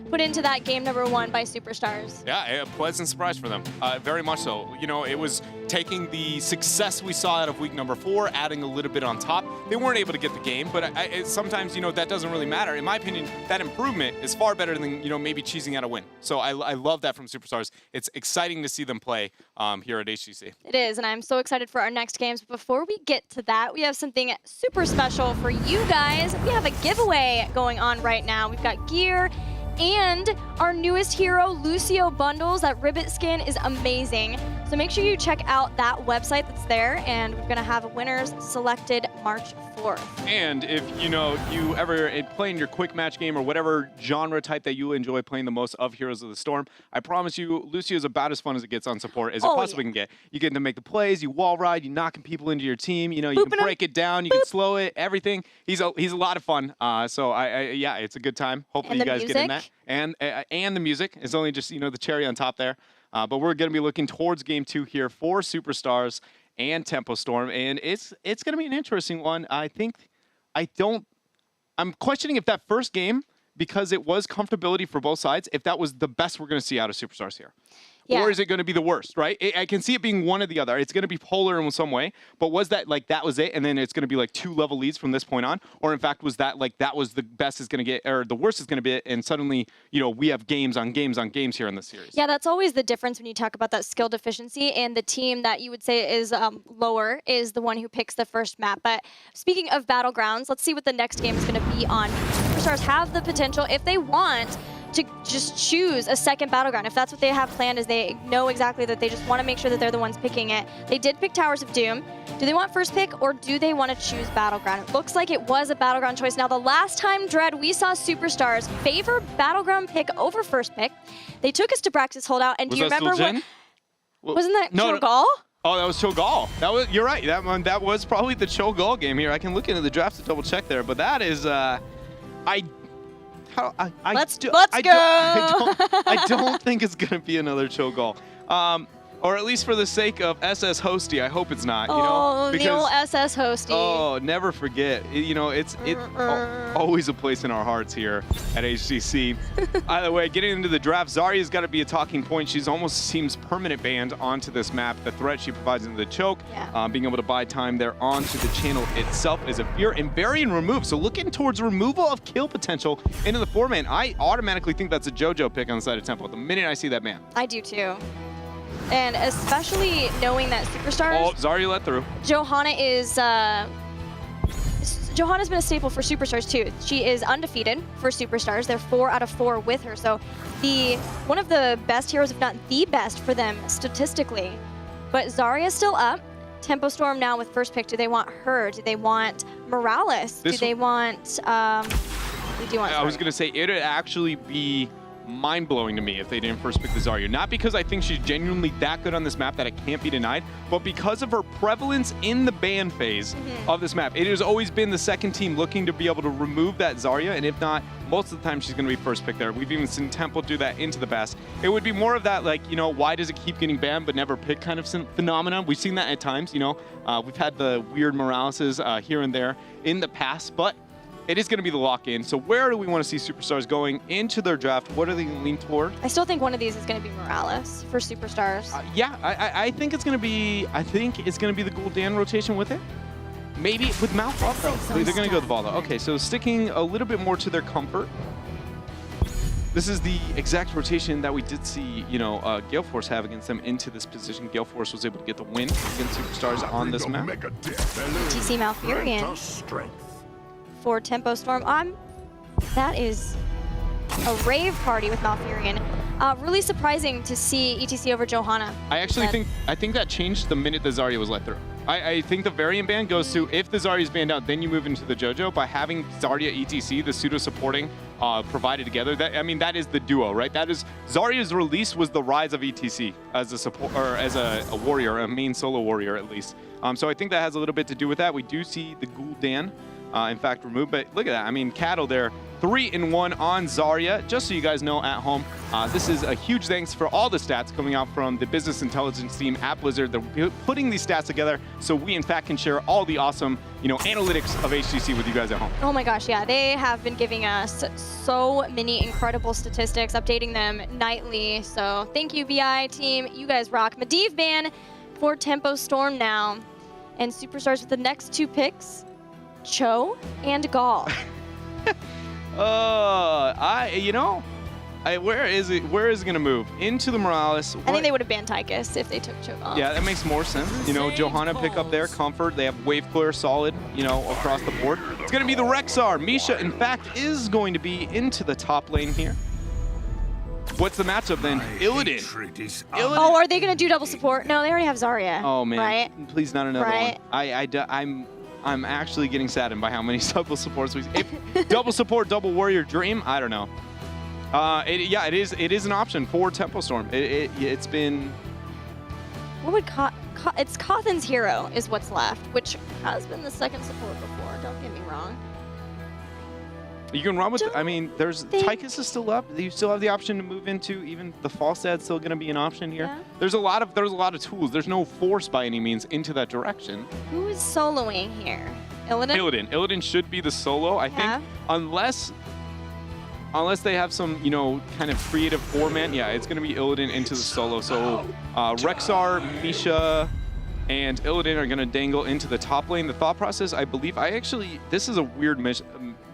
put into that game number 1 by Superstars. Yeah, a pleasant surprise for them. Very much so. You know, it was taking the success we saw out of week number 4, adding a little bit on top. They weren't able to get the game, but sometimes, you know, that doesn't really matter. In my opinion, that improvement is far better than, you know, maybe cheesing out a win. So I love that from Superstars. It's exciting to see them play here at HGC. It is, and I'm so excited for our next games. But before we get to that, we have something super special for you guys. We have a giveaway going on right now. We've got gear and our newest hero, Lucio Bundles. That ribbit skin is amazing. So make sure you check out that website that's there, and we're gonna have winners selected March 4th. And if you ever play in your quick match game or whatever genre type that you enjoy playing the most of Heroes of the Storm, I promise you, Lucio is about as fun as it gets on support as it possibly can get. You get to make the plays, you wall ride, you knocking people into your team. You know, you can break it down, you can slow it, everything. He's a lot of fun. So yeah, it's a good time. Hopefully you guys get in that. And the music is only just, you know, the cherry on top there. But we're going to be looking towards game 2 here for Superstars and Tempo Storm, and it's going to be an interesting one. I'm questioning if that first game, because it was comfortability for both sides, if that was the best we're going to see out of Superstars here. Yeah. Or is it going to be the worst, right? I can see it being one or the other. It's going to be polar in some way, but was that like that was it, and then it's going to be like 2 level leads from this point on? Or in fact, was that like that was the best is going to get, or the worst is going to be, and suddenly, you know, we have games on games on games here in the series? Yeah, that's always the difference when you talk about that skill deficiency, and the team that you would say is lower is the one who picks the first map. But speaking of Battlegrounds, let's see what the next game is going to be on. Superstars have the potential, if they want, to just choose a second Battleground. If that's what they have planned, is they know exactly that they just want to make sure that they're the ones picking it. They did pick Towers of Doom. Do they want first pick, or do they want to choose Battleground? It looks like it was a Battleground choice. Now, the last time, Dread, we saw Superstars favor Battleground pick over first pick. They took us to Braxis Holdout, and do you remember what? Wasn't that Cho'Gall? Oh, that was Cho'Gall. You're right. That was probably the Cho'Gall game here. I can look into the drafts to double check there, but that is Let's go. I don't think it's going to be another Cho'Gall. Or at least for the sake of SS Hosty, I hope it's not. You know, because, the old SS Hosty. Oh, never forget. You know, it's always a place in our hearts here at HGC. Either way, getting into the draft, Zarya's got to be a talking point. She's almost seems permanent banned onto this map. The threat she provides into the choke, being able to buy time there onto the channel itself is a fear, and burying remove. So looking towards removal of kill potential into the 4-man. I automatically think that's a JoJo pick on the side of Tempo the minute I see that man. I do too. And especially knowing that Superstars... Oh, Zarya let through. Johanna is... Johanna's been a staple for Superstars too. She is undefeated for Superstars. They're 4 out of 4 with her. So one of the best heroes, if not the best for them statistically. But Zarya's still up. Tempo Storm now with first pick. Do they want her? Do they want Morales? Do they want... I was going to say, it would actually be mind-blowing to me if they didn't first pick the Zarya. Not because I think she's genuinely that good on this map that it can't be denied, but because of her prevalence in the ban phase of this map. It has always been the second team looking to be able to remove that Zarya, and if not, most of the time she's going to be first pick there. We've even seen Temple do that into the past. It would be more of that, like, you know, why does it keep getting banned but never picked kind of phenomenon. We've seen that at times, you know. We've had the weird Moraleses here and there in the past, but it is going to be the lock-in. So where do we want to see Superstars going into their draft? What are they going to lean toward? I still think one of these is going to be Morales for Superstars. Yeah, I think it's going to be. I think it's going to be the Gul'dan rotation with it. Maybe with Mouth. They're going to go with Vala. Okay, so sticking a little bit more to their comfort. This is the exact rotation that we did see, you know, Gale Force have against them into this position. Gale Force was able to get the win against Superstars on this map. HGC Malfurion for Tempo Storm. That is a rave party with Malfurion. Really surprising to see ETC over Johanna. I actually think that changed the minute the Zarya was let through. I think the variant ban goes to, if the Zarya is banned out, then you move into the JoJo. By having Zarya ETC, the pseudo supporting, provided together, that is the duo, right? That is, Zarya's release was the rise of ETC as a support, or as a warrior, a main solo warrior at least. So I think that has a little bit to do with that. We do see the Gul'dan in fact removed, but look at that. I mean, Cattle there 3-1 on Zarya. Just so you guys know at home, this is a huge thanks for all the stats coming out from the business intelligence team at Blizzard. They're putting these stats together so we, in fact, can share all the awesome, analytics of HGC with you guys at home. Oh my gosh, yeah. They have been giving us so many incredible statistics, updating them nightly. So thank you, VI team. You guys rock. Medivh ban for Tempo Storm now. And Superstars with the next 2 picks, Cho and Gall. Where is it? Where is it gonna move? Into the Morales. I think they would have banned Tychus if they took Cho off. Yeah, that makes more sense. Johanna pick up their comfort. They have wave clear solid, across the board. It's gonna be the Rexar. Misha, in fact, is going to be into the top lane here. What's the matchup then? Illidan. Oh, are they gonna do double support? No, they already have Zarya. Oh man, right? Please not another one. I'm actually getting saddened by how many double supports we. If double support, double warrior dream. I don't know. It is an option for Tempo Storm. It's been. What would it's Cawthon's hero is what's left, which has been the second support before. Don't get me wrong. You can run with. There's Tychus is still up. You still have the option to move into even the Falstad's still going to be an option here. Yeah. There's a lot of tools. There's no force by any means into that direction. Who is soloing here? Illidan? Illidan should be the solo. I think unless they have some kind of creative 4-man. Yeah, it's going to be Illidan into the solo. So Rexar, Misha, and Illidan are going to dangle into the top lane. The thought process, I believe, this is a weird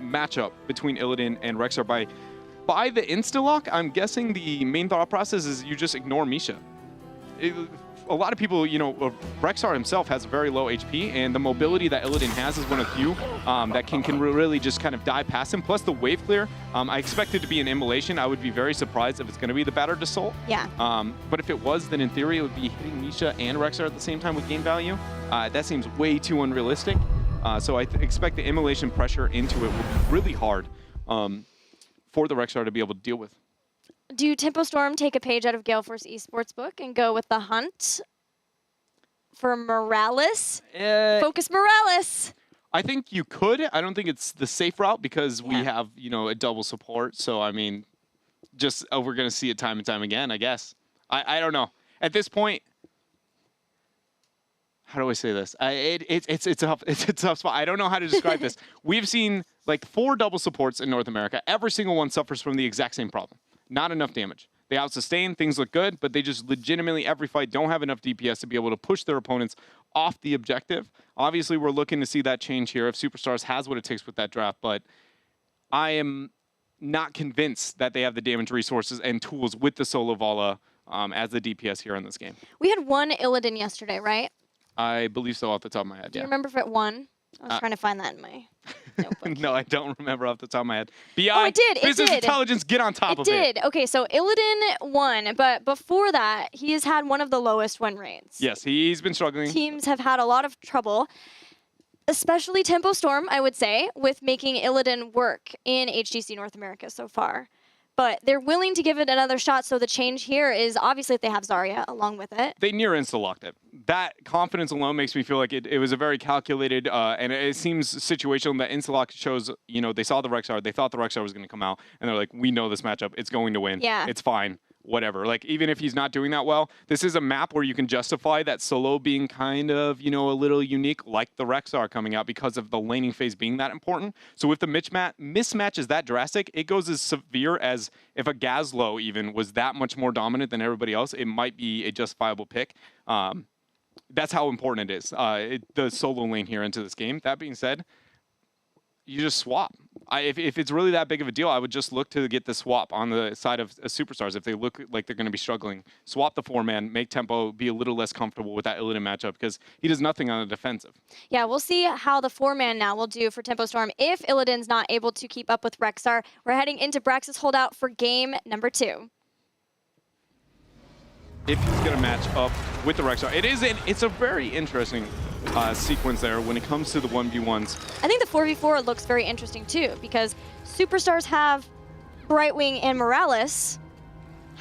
matchup between Illidan and Rexar. By the insta-lock, I'm guessing the main thought process is you just ignore Misha. A lot of people, Rexar himself has very low HP, and the mobility that Illidan has is one of few that can really just kind of dive past him. Plus the wave clear, I expect it to be an immolation. I would be very surprised if it's going to be the Battered Assault. Yeah. But if it was, then in theory it would be hitting Misha and Rexar at the same time with game value. That seems way too unrealistic. So I expect the immolation pressure into it will be really hard for the Rexar to be able to deal with. Do Tempo Storm take a page out of Gale Force Esports book and go with the hunt for Morales? Focus Morales. I think you could. I don't think it's the safe route because we have, a double support. So, we're going to see it time and time again, I guess. I don't know. At this point, how do I say this? It's a tough spot. I don't know how to describe this. We've seen like 4 double supports in North America. Every single one suffers from the exact same problem. Not enough damage. They out-sustain, things look good, but they just legitimately, every fight, don't have enough DPS to be able to push their opponents off the objective. Obviously, we're looking to see that change here if Superstars has what it takes with that draft, but I am not convinced that they have the damage resources and tools with the Solo Vala as the DPS here in this game. We had one Illidan yesterday, right? I believe so off the top of my head, Do you remember if it won? I was trying to find that in my notebook. No, I don't remember off the top of my head. BI, oh, it did. Business Intelligence, get on top of it. It did. Okay, so Illidan won, but before that, he has had one of the lowest win rates. Yes, he's been struggling. Teams have had a lot of trouble, especially Tempo Storm, I would say, with making Illidan work in HGC North America so far. But they're willing to give it another shot, so the change here is obviously if they have Zarya along with it. They near insta-locked it. That confidence alone makes me feel like it was a very calculated, and it seems situational. That insta-lock shows, they saw the Rexar, they thought the Rexar was going to come out, and they're like, we know this matchup, it's going to win. Yeah. It's fine. Whatever. Like, even if he's not doing that well, this is a map where you can justify that solo being kind of, a little unique, like the Rexar coming out because of the laning phase being that important. So if the mismatch is that drastic, it goes as severe as if a Gazlo even was that much more dominant than everybody else, it might be a justifiable pick. That's how important it is, the solo lane here into this game. That being said, you just swap. If it's really that big of a deal, I would just look to get the swap on the side of Superstars. If they look like they're going to be struggling, swap the 4-man, make Tempo be a little less comfortable with that Illidan matchup because he does nothing on the defensive. Yeah, we'll see how the 4-man now will do for Tempo Storm if Illidan's not able to keep up with Rexar. We're heading into Brax's holdout for game number 2. If he's going to match up with the Rexar, it's a very interesting sequence there when it comes to the 1v1s. I think the 4v4 looks very interesting too because Superstars have Brightwing and Morales.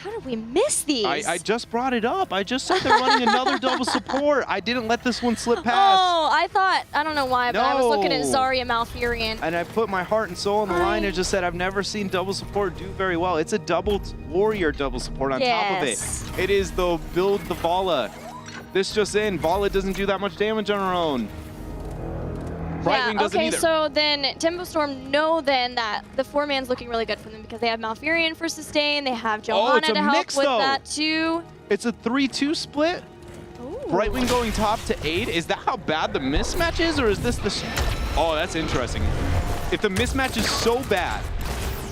How did we miss these? I just brought it up. I just said they're running another double support. I didn't let this one slip past. Oh, I thought, I don't know why, but I was looking at No. Zarya Malfurion. And I put my heart and soul on the line and just said I've never seen double support do very well. It's a double warrior double support on top of Yes. it. It is the build the Vala. This just in, Vala doesn't do that much damage on her own. Brightwing doesn't okay, either. so then Tempo Storm know then that the 4-man's looking really good for them because they have Malfurion for sustain, they have Johanna it's a to help mix, with though. that too. It's a 3-2 split. Ooh. Brightwing going top to aid. Is that how bad the mismatch is, or is this the... Oh, that's interesting. If the mismatch is so bad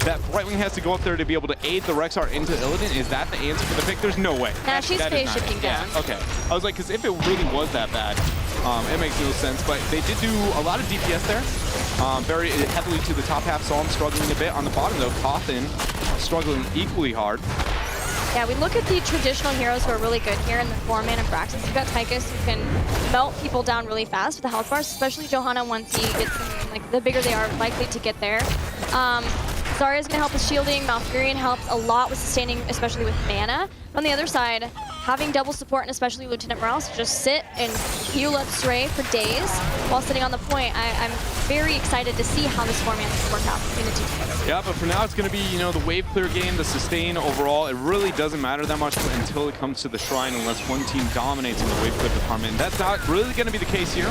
that Brightwing has to go up there to be able to aid the Rexar into Illidan, is that the answer for the pick? There's no way. Nah, she's That is phase not shifting it. down. Yeah, okay. I was like, because if it really was that bad, it makes no sense. But they did do a lot of DPS there. Very heavily to the top half. Saw him struggling a bit. On the bottom, though, Cawthon struggling equally hard. Yeah, we look at the traditional heroes who are really good here in the 4-man and Braxis. You've got Tychus who can melt people down really fast with the health bars, especially Johanna once he gets them, like the bigger they are likely to get there. Zarya's gonna help with shielding, Malfurion helps a lot with sustaining, especially with mana. On the other side, having double support and especially Lieutenant Morales just sit and heal up Stray for days while sitting on the point. I'm very excited to see how this 4-man can work out between the two teams. Yeah, but for now it's going to be, you know, the wave clear game, the sustain overall. It really doesn't matter that much until it comes to the Shrine unless one team dominates in the wave clear department. That's not really going to be the case here.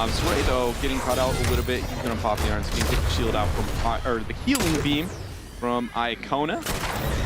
Stray, though, getting caught out a little bit. He's going to pop the Iron Skin, get the shield out from, or the healing beam from Icona.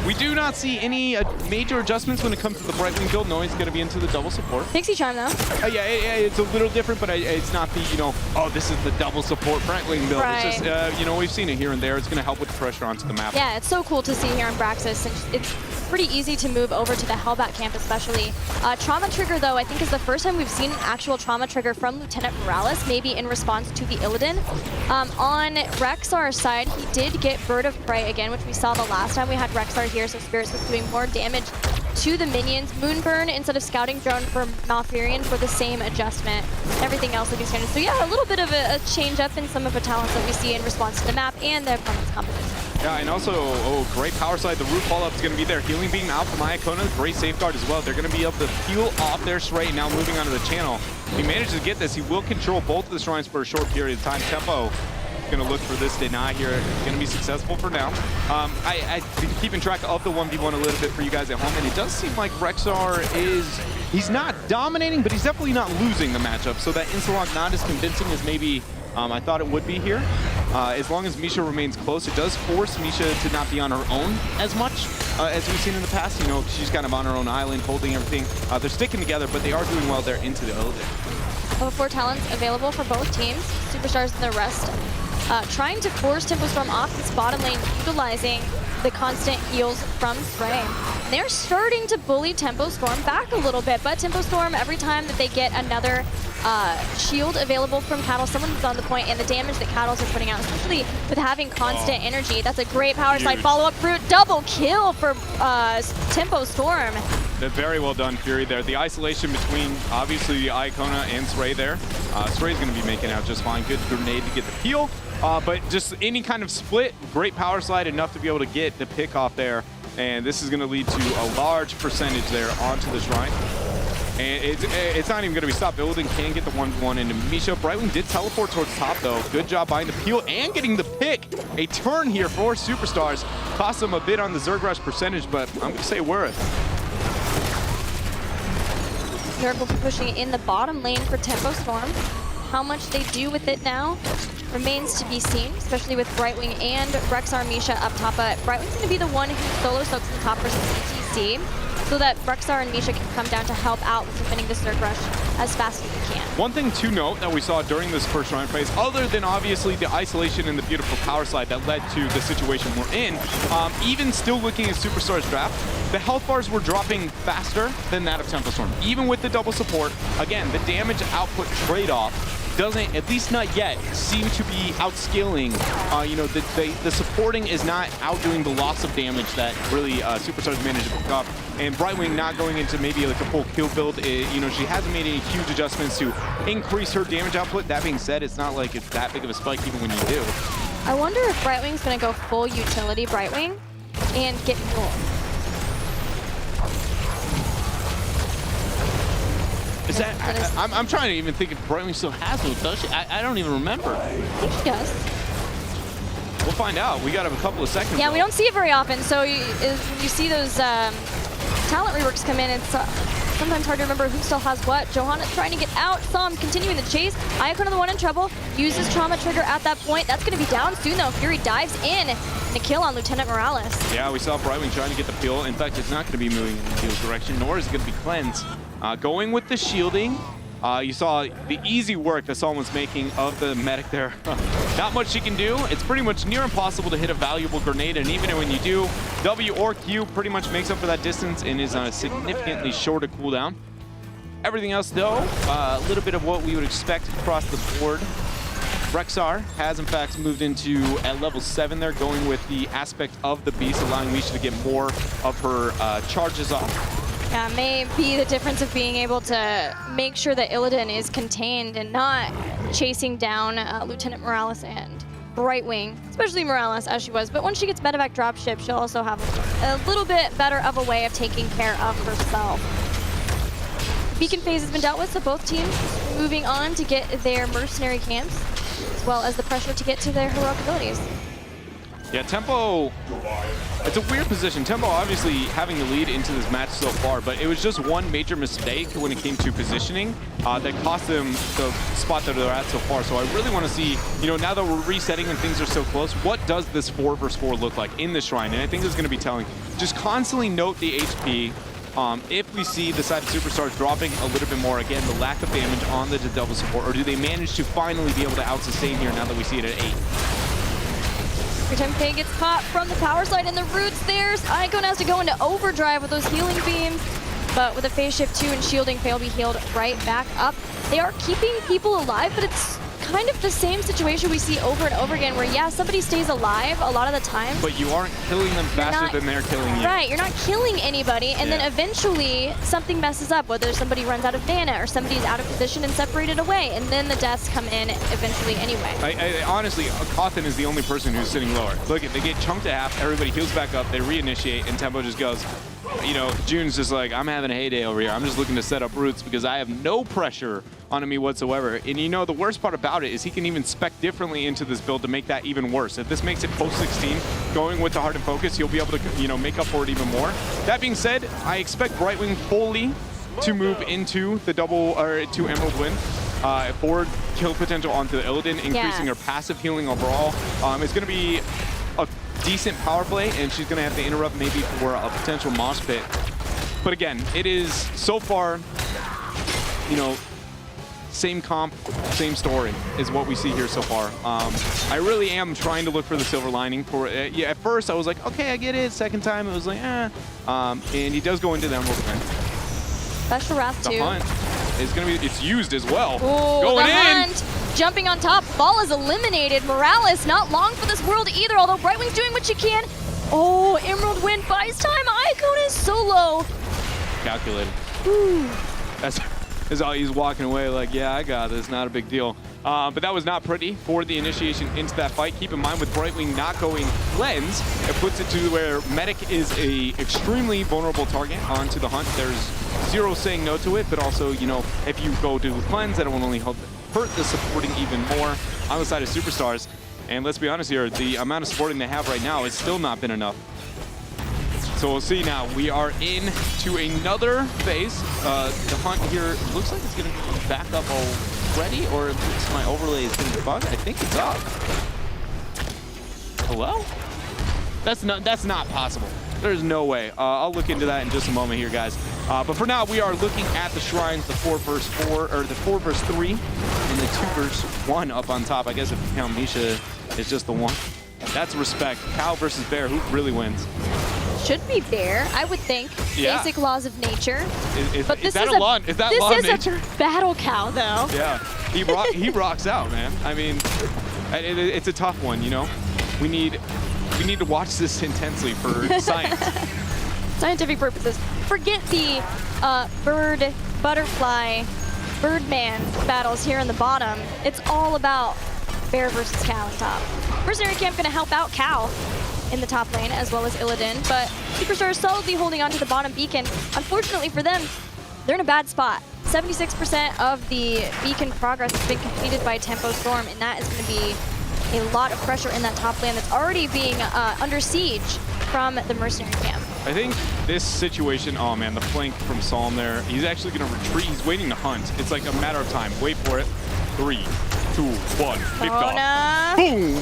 We do not see any major adjustments when it comes to the Brightwing build. No, he's going to be into the double support. Pixie Charm, though. Yeah, it's a little different, but it's not the, you know, oh, this is the double support Brightwing build. Right. It's just, you know, we've seen it here and there. It's going to help with the pressure onto the map. Yeah, it's so cool to see here in Braxis. And it's pretty easy to move over to the Hellbat camp, especially. Trauma Trigger, though, I think is the first time we've seen an actual Trauma Trigger from Lieutenant Morales, maybe in response to the Illidan. On Rexar's side, he did get Bird of Prey again, which we saw the last time we had Rexar here, so Spirits was doing more damage to the minions. Moonburn instead of Scouting Drone for Malfurion for the same adjustment. Everything else looking standard. So yeah, a little bit of a change up in some of the talents that we see in response to the map and the opponent's composition. Yeah, and also, oh, great power slide. The root follow-up is going to be there. Healing beam out from Iacona. Great safeguard as well. They're going to be able to peel off their Stray. Now moving onto the channel. If he manages to get this, he will control both of the shrines for a short period of time. Tempo going to look for this deny here. It's going to be successful for now. I've been keeping track of the 1v1 a little bit for you guys at home, and it does seem like Rexar he's not dominating, but he's definitely not losing the matchup. So that Insta-lock not as convincing as maybe I thought it would be here. As long as Misha remains close, it does force Misha to not be on her own as much as we've seen in the past. You know, she's kind of on her own island, holding everything. They're sticking together, but they are doing well there into the Illidan. Level 4 talents available for both teams. Superstars and the rest trying to force Tempo Storm off this bottom lane, utilizing the constant heals from Stray. And they're starting to bully Tempo Storm back a little bit, but Tempo Storm, every time that they get another shield available from Cattle, someone's on the point, and the damage that Cattles are putting out, especially with having constant energy. That's a great power slide follow-up fruit. Double kill for Tempo Storm. They're very well done, Fury, there. The isolation between, obviously, the Icona and Stray there. Stray's going to be making out just fine. Good grenade to get the peel. But just any kind of split, great power slide, enough to be able to get the pick off there. And this is going to lead to a large percentage there onto the Shrine. And it's not even going to be stopped. Illidan can get the 1v1 into Misha. Brightwing did teleport towards top, though. Good job buying the peel and getting the pick. A turn here for Superstars. Cost them a bit on the Zerg Rush percentage, but I'm going to say worth. Zerg will be pushing it in the bottom lane for Tempo Storm. How much they do with it now remains to be seen, especially with Brightwing and Rexar Misha up top. But Brightwing's going to be the one who solo soaks the top versus ETC, so that Rexar and Misha can come down to help out with defending the Zerg Rush as fast as they can. One thing to note that we saw during this first Shrine phase, other than obviously the isolation and the beautiful power slide that led to the situation we're in, even still looking at Superstars draft, the health bars were dropping faster than that of Tempo Storm. Even with the double support, again, the damage output trade-off doesn't, at least not yet, seem to be outscaling. You know, the supporting is not outdoing the loss of damage that really Superstars managed to pick up. And Brightwing not going into maybe like a full kill build, you know, she hasn't made any huge adjustments to increase her damage output. That being said, it's not like it's that big of a spike even when you do. I wonder if Brightwing's going to go full utility Brightwing and get Mule. Is that? I'm trying to even think if Brightwing still has no, does she? I don't even remember. Yes. We'll find out. We got a couple of seconds. Yeah, though. we don't see it very often, so you see those talent reworks come in. It's sometimes hard to remember who still has what. Johanna trying to get out. Saw him continuing the chase. Iacon are the one in trouble. Uses Trauma Trigger at that point. That's going to be down soon, though. Fury dives in and a kill on Lieutenant Morales. Yeah, we saw Brightwing trying to get the peel. In fact, it's not going to be moving in the peel's direction, nor is it going to be cleansed. Going with the shielding. You saw the easy work that Solon was making of the medic there. Not much she can do. It's pretty much near impossible to hit a valuable grenade, and even when you do, W or Q pretty much makes up for that distance and is on a significantly shorter cooldown. Everything else, though, a little bit of what we would expect across the board. Rexar has, in fact, moved into at level 7 there, going with the aspect of the beast, allowing Misha to get more of her charges off. Yeah, may be the difference of being able to make sure that Illidan is contained and not chasing down Lieutenant Morales and Brightwing, especially Morales as she was. But once she gets medevac dropship, she'll also have a little bit better of a way of taking care of herself. Beacon phase has been dealt with, so both teams moving on to get their mercenary camps, as well as the pressure to get to their heroic abilities. Yeah, Tempo, it's a weird position. Tempo obviously having the lead into this match so far, but it was just one major mistake when it came to positioning that cost them the spot that they're at so far. So I really want to see, now that we're resetting and things are so close, what does this 4 versus 4 look like in the Shrine? And I think this is going to be telling. Just constantly note the HP. If we see the side of Superstars dropping a little bit more, again, the lack of damage on the double support, or do they manage to finally be able to out-sustain here now that we see it at 8? Every time Faye gets caught from the power slide and the roots there, Iacon has to go into overdrive with those healing beams. But with a phase shift 2 and shielding, Faye will be healed right back up. They are keeping people alive, but it's kind of the same situation we see over and over again where, yeah, somebody stays alive a lot of the time. But you aren't killing them faster than they're killing you. Right, you're not killing anybody, and then eventually something messes up, whether somebody runs out of mana or somebody's out of position and separated away, and then the deaths come in eventually anyway. I honestly, Cawthon is the only person who's sitting lower. Look, they get chunked to half, everybody heals back up, they reinitiate, and Tempo just goes, June's just like, I'm having a heyday over here. I'm just looking to set up roots because I have no pressure on me whatsoever. And the worst part about it is he can even spec differently into this build to make that even worse. If this makes it post 16, going with the Heart and Focus, he'll be able to, make up for it even more. That being said, I expect Brightwing fully to move into the to Emerald Wind. Forward kill potential onto the Illidan, increasing her passive healing overall. It's going to be a decent power play, and she's going to have to interrupt maybe for a potential mosh pit. But again, it is so far, same comp, same story is what we see here so far. I really am trying to look for the silver lining for it. Yeah, at first I was like, okay, I get it. Second time it was like, and he does go into the Emerald Wind. Special Wrath 2. The hunt is going to be, it's used as well. Ooh, going the in. Hunt, jumping on top. Ball is eliminated. Morales not long for this world either, although Brightwing's doing what she can. Oh, Emerald Wind buys time. Iacon is so low. Calculated. Ooh. That's all he's walking away like, yeah, I got this, not a big deal. But that was not pretty for the initiation into that fight. Keep in mind with Brightwing not going cleanse, it puts it to where Medic is a extremely vulnerable target onto the hunt. There's zero saying no to it, but also, if you go to cleanse, that will only hurt the supporting even more on the side of Superstars. And let's be honest here, the amount of supporting they have right now has still not been enough. So we'll see now. We are into another phase. The hunt here looks like it's going to be back up already, or at least my overlay is going to bug. I think it's up. Hello? That's not possible. There's no way. I'll look into that in just a moment here, guys. But for now, we are looking at the shrines, the 4 versus 4, or the 4 versus 3, and the 2 versus 1 up on top. I guess if you count Misha, it's just the 1. That's respect. Cow versus Bear, who really wins? Should be Bear, I would think. Yeah. Basic laws of nature. But this is law of nature? This is a battle cow, though. Yeah, he rocks out, man. I mean, it's a tough one, We need to watch this intensely for science. Scientific purposes. Forget the bird, butterfly, birdman battles here in the bottom. It's all about Bear versus Cow on top. Mercenary Camp gonna help out Cow in the top lane, as well as Illidan, but Superstars solidly holding on to the bottom beacon. Unfortunately for them, they're in a bad spot. 76% of the beacon progress has been completed by Tempo Storm, and that is going to be a lot of pressure in that top lane that's already being under siege from the mercenary camp. I think this situation, oh man, the flank from Psalm there, he's actually going to retreat. He's waiting to hunt. It's like a matter of time. Wait for it. 3, 2, 1, kick off. Boom!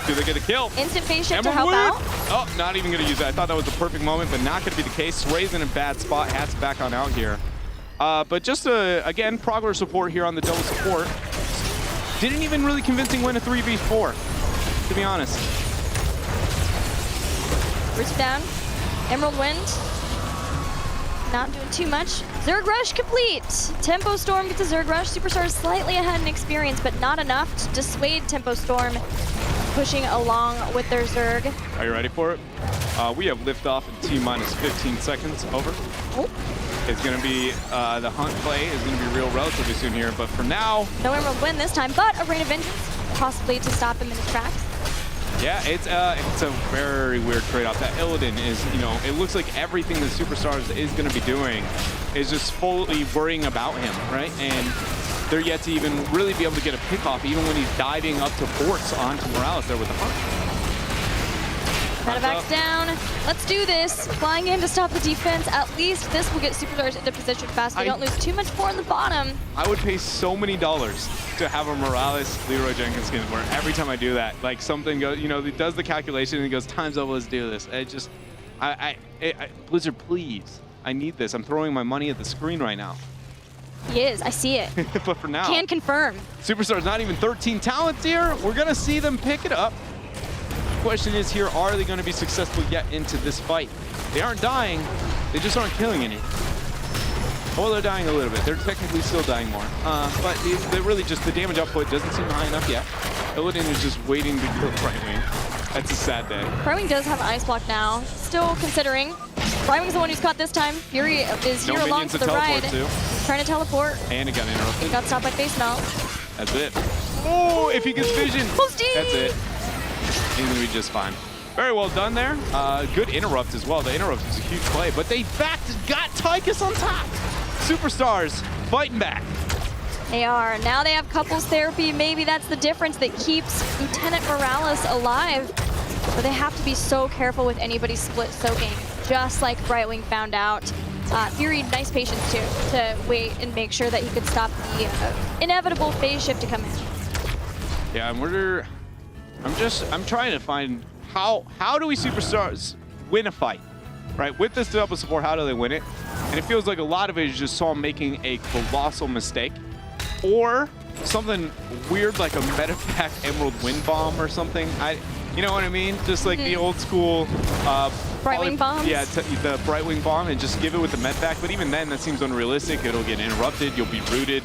Do they get a kill? Instant phase shift to Emerald help win. out. Oh, not even going to use that. I thought that was the perfect moment, but not going to be the case. Sway's in a bad spot. Hats back on out here. But just, again, Progler support here on the double support. Didn't even really convincing win a 3v4, to be honest. Roots down. Emerald Wind. Not doing too much. Zerg Rush complete. Tempo Storm gets a Zerg Rush. Superstar is slightly ahead in experience, but not enough to dissuade Tempo Storm pushing along with their Zerg. Are you ready for it? We have liftoff in T-minus 15 seconds. Over. Oh. It's going to be, the hunt play is going to be real relatively soon here, but for now... No Emerald Wind this time, but a Rain of Vengeance, possibly to stop him in his tracks. Yeah, it's a very weird trade-off. That Illidan is, you know, it looks like everything the Superstars is going to be doing is just fully worrying about him, right? And they're yet to even really be able to get a pick-off, even when he's diving up to forts onto Morales there with the hunt. Medevac's down. Let's do this. Flying in to stop the defense. At least this will get Superstars into position fast. They don't lose too much more on the bottom. I would pay so many dollars to have a Morales Leroy Jenkins skin where every time I do that, like something goes, you know, it does the calculation and it goes, time's up, let's do this. It just, Blizzard, please. I need this. I'm throwing my money at the screen right now. He is. I see it. But for now, Can confirm. Superstars not even 13 talents here. We're going to see them pick it up. Question is here, are they going to be successful yet into this fight? They aren't dying, they just aren't killing any. Well, they're dying a little bit. They're technically still dying more. But they're really just, the damage output doesn't seem high enough yet. Illidan is just waiting to kill Right Wing. That's a sad day. Right Wing does have Ice Block now. Still considering. Right Wing's the one who's caught this time. Fury is here along for the ride. Trying to teleport. And it got interrupted. He got stopped by Face Melt. That's it. Oh, if he gets vision. That's it. He's going to be just fine. Very well done there. Good interrupt as well. The interrupt was a huge play, but they got Tychus on top. Superstars fighting back. They are. Now they have couples therapy. Maybe that's the difference that keeps Lieutenant Morales alive. But they have to be so careful with anybody split soaking, just like Brightwing found out. Fury, nice patience too, to wait and make sure that he could stop the inevitable phase shift to come in. Yeah, I'm trying to find how do we Superstars win a fight, right? With this double support, how do they win it? And it feels like a lot of it is just Saul making a colossal mistake, or something weird like a Medevac Emerald Wind Bomb or something. You know what I mean? Just like the old school Brightwing bombs? Yeah, the Brightwing bomb, and just give it with the Medevac. But even then, that seems unrealistic. It'll get interrupted. You'll be rooted.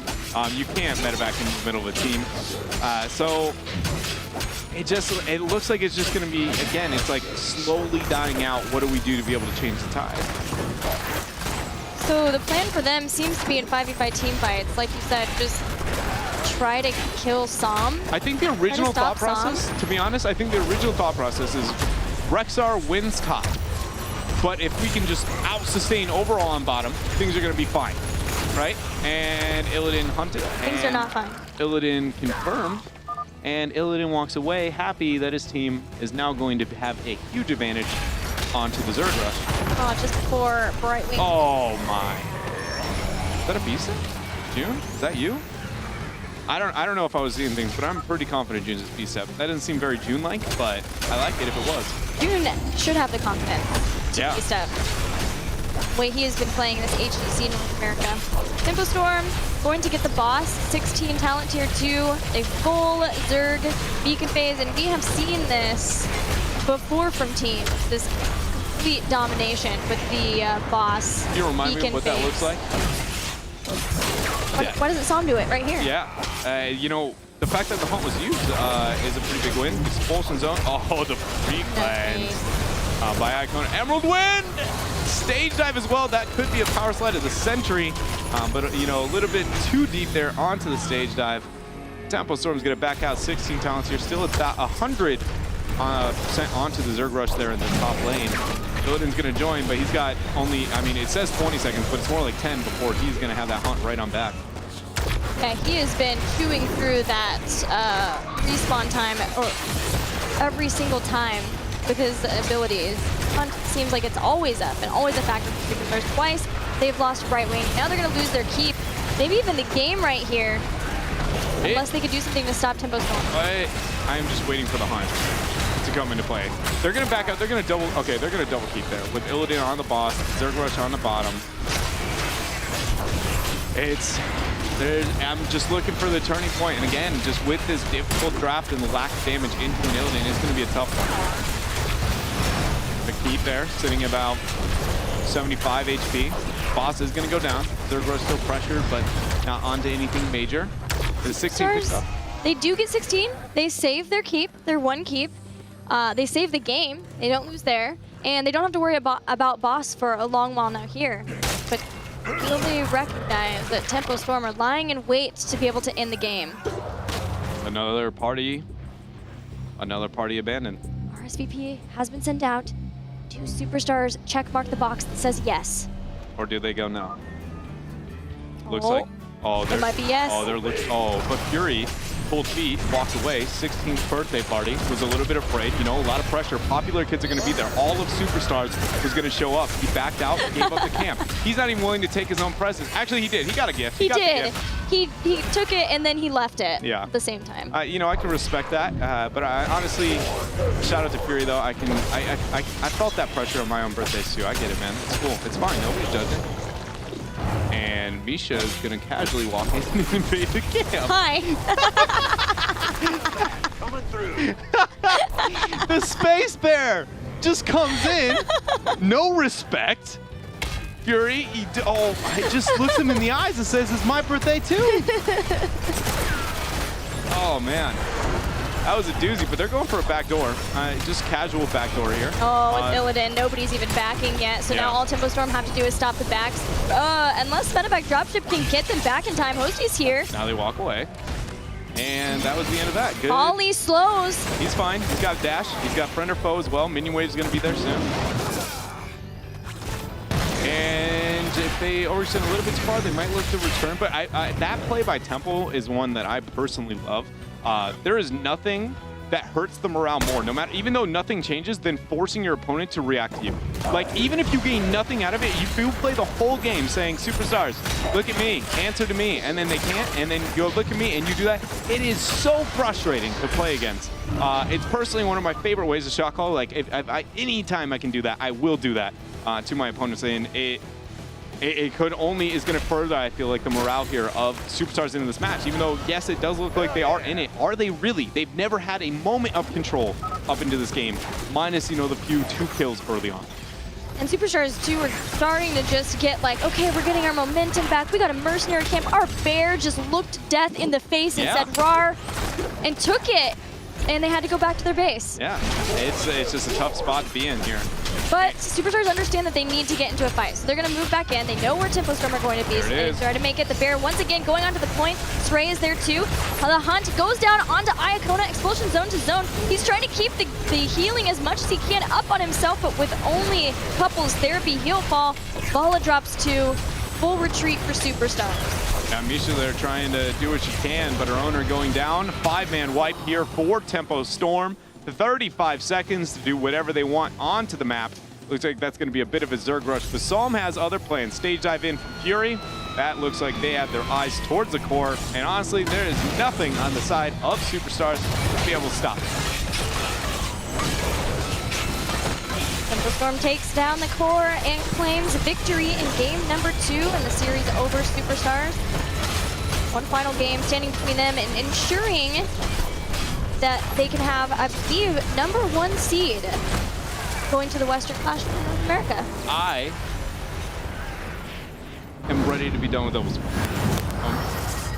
You can't Medevac in the middle of a team. So it looks like it's just going to be, again, it's like slowly dying out. What do we do to be able to change the tide? So the plan for them seems to be in 5v5 team fights. Like you said, just try to kill Psalm. I think the original thought process, to be honest, I think the original thought process is Rexar wins top. But if we can just out-sustain overall on bottom, things are going to be fine, right? And Illidan hunted. Things are not fine. Illidan confirmed. And Illidan walks away happy that his team is now going to have a huge advantage onto the Zerg Rush. Oh, just before Brightwing. Oh my. Is that a B-set? June? Is that you? I don't know if I was seeing things, but I'm pretty confident June's is B-set. That doesn't seem very June-like, but I like it if it was. June should have the confidence to B-step. Way he has been playing this HGC in North America. Tempo Storm going to get the boss, 16 talent tier 2, a full Zerg beacon phase, and we have seen this before from teams, this complete domination with the boss. Can you remind me of what that looks like? Why doesn't Psalm do it right here? Yeah, you know, the fact that the hunt was used is a pretty big win. Expulsion zone. Oh, the free cleanse by Icon. Emerald Wind! Stage dive as well. That could be a power slide of the century, but you know, a little bit too deep there onto the stage dive. Tempo Storm's gonna back out 16 talents here, still at about 100% onto the Zerg Rush there in the top lane. Illidan's going to join, but he's got only, I mean, it says 20 seconds, but it's more like 10 before he's going to have that hunt right on back. Yeah, he has been chewing through that respawn time or every single time with his abilities. Hunt seems like it's always up and always a factor for Superstars. Twice they've lost right wing. Now they're going to lose their keep. Maybe even the game right here. Unless they could do something to stop Tempo Storm. I am just waiting for the hunt to come into play. They're going to back up. They're going to double. Okay, they're going to double keep there with Illidan on the boss, Zerg Rush on the bottom. I'm just looking for the turning point. And again, just with this difficult draft and the lack of damage into an Illidan, it's going to be a tough one. The keep there, sitting about 75 HP. Boss is going to go down. Zerg Rush still pressured, but not onto anything major. The 16 Stars, they do get 16. They save their keep, their one keep. They save the game. They don't lose there. And they don't have to worry about boss for a long while now here. But will they recognize that Tempo Storm are lying in wait to be able to end the game? Another party abandoned. RSVP has been sent out. 2 Superstars check mark the box that says yes. Or do they go no? Looks Oh. like. Oh, It might be yes. But Fury, cold feet, walks away. 16th birthday party. Was a little bit afraid. You know, a lot of pressure. Popular kids are going to be there. All of Superstars was going to show up. He backed out, gave up the camp. He's not even willing to take his own presents. Actually, he did. He got a gift. He got the did. gift. He took it and then he left it Yeah. at the same time. You know, I can respect that, but I honestly, shout out to Fury though. I felt that pressure on my own birthdays too. I get it, man. It's cool. It's fine. Nobody's judging. And Misha is gonna casually walk in and invade the camp. Hi. Coming through. The Space Bear just comes in, no respect. Fury, he just looks him in the eyes and says, "It's my birthday too." Oh man, that was a doozy. But they're going for a backdoor, just casual backdoor here. Oh, with Illidan, nobody's even backing yet. So now all Tempo Storm have to do is stop the backs. Unless Medevac Dropship can get them back in time. Hosty's here. Now they walk away. And that was the end of that. Good. Ollie slows. He's fine. He's got a dash. He's got friend or foe as well. Minion Wave's going to be there soon. And if they overextend a little bit too far, they might look to return. But that play by Temple is one that I personally love. There is nothing that hurts the morale more, no matter, even though nothing changes, than forcing your opponent to react to you. Like, even if you gain nothing out of it, you play the whole game saying, "Superstars, look at me, answer to me," and then they can't, and then you go, "Look at me," and you do that. It is so frustrating to play against. It's personally one of my favorite ways to shot call. Like, anytime I can do that, I will do that to my opponents, and it is going to further, I feel like, the morale here of Superstars into this match. Even though, yes, it does look like they are in it. Are they really? They've never had a moment of control up into this game, minus, you know, the few 2 kills early on. And Superstars, too, are starting to just get like, okay, we're getting our momentum back. We got a mercenary camp. Our bear just looked death in the face and said, "Rar," and took it. And they had to go back to their base. Yeah, it's just a tough spot to be in here. But Superstars understand that they need to get into a fight. So they're going to move back in. They know where Tempo Storm are going to be. So they try to make it. The bear once again going onto the point. Stray is there too. The hunt goes down onto Iacona. Expulsion zone to zone. He's trying to keep the healing as much as he can up on himself, but with only couples therapy heal fall. Bala drops to full retreat for Superstars. Yeah, Misha there trying to do what she can, but her owner going down. 5-man wipe here for Tempo Storm. 35 seconds to do whatever they want onto the map. Looks like that's going to be a bit of a Zerg rush. The Psalm has other plans. Stage dive in from Fury. That looks like they have their eyes towards the core. And honestly, there is nothing on the side of Superstars to be able to stop it. Tempo Storm takes down the core and claims victory in game number 2 in the series over Superstars. One final game standing between them and ensuring that they can have, I believe, number 1 seed going to the Western Clash of North America. I am ready to be done with doubles.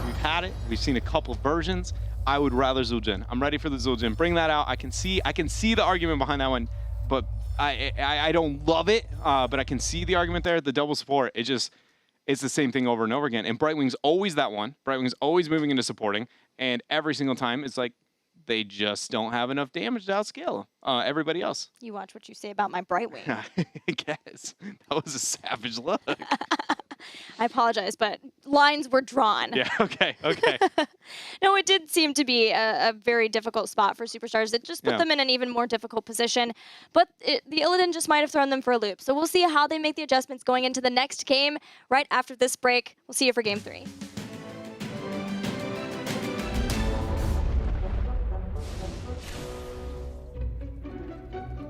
We've had it. We've seen a couple versions. I would rather Zul'jin. I'm ready for the Zul'jin. Bring that out. I can see the argument behind that one, but I don't love it. But I can see the argument there. The double support. It's the same thing over and over again. And Brightwing's always that one. Brightwing's always moving into supporting, and every single time it's like, They just don't have enough damage to outscale everybody else. You watch what you say about my Brightwing. I guess. That was a savage look. I apologize, but lines were drawn. Yeah, okay. No, it did seem to be a very difficult spot for Superstars. It just put them in an even more difficult position. But the Illidan just might have thrown them for a loop. So we'll see how they make the adjustments going into the next game right after this break. We'll see you for Game 3.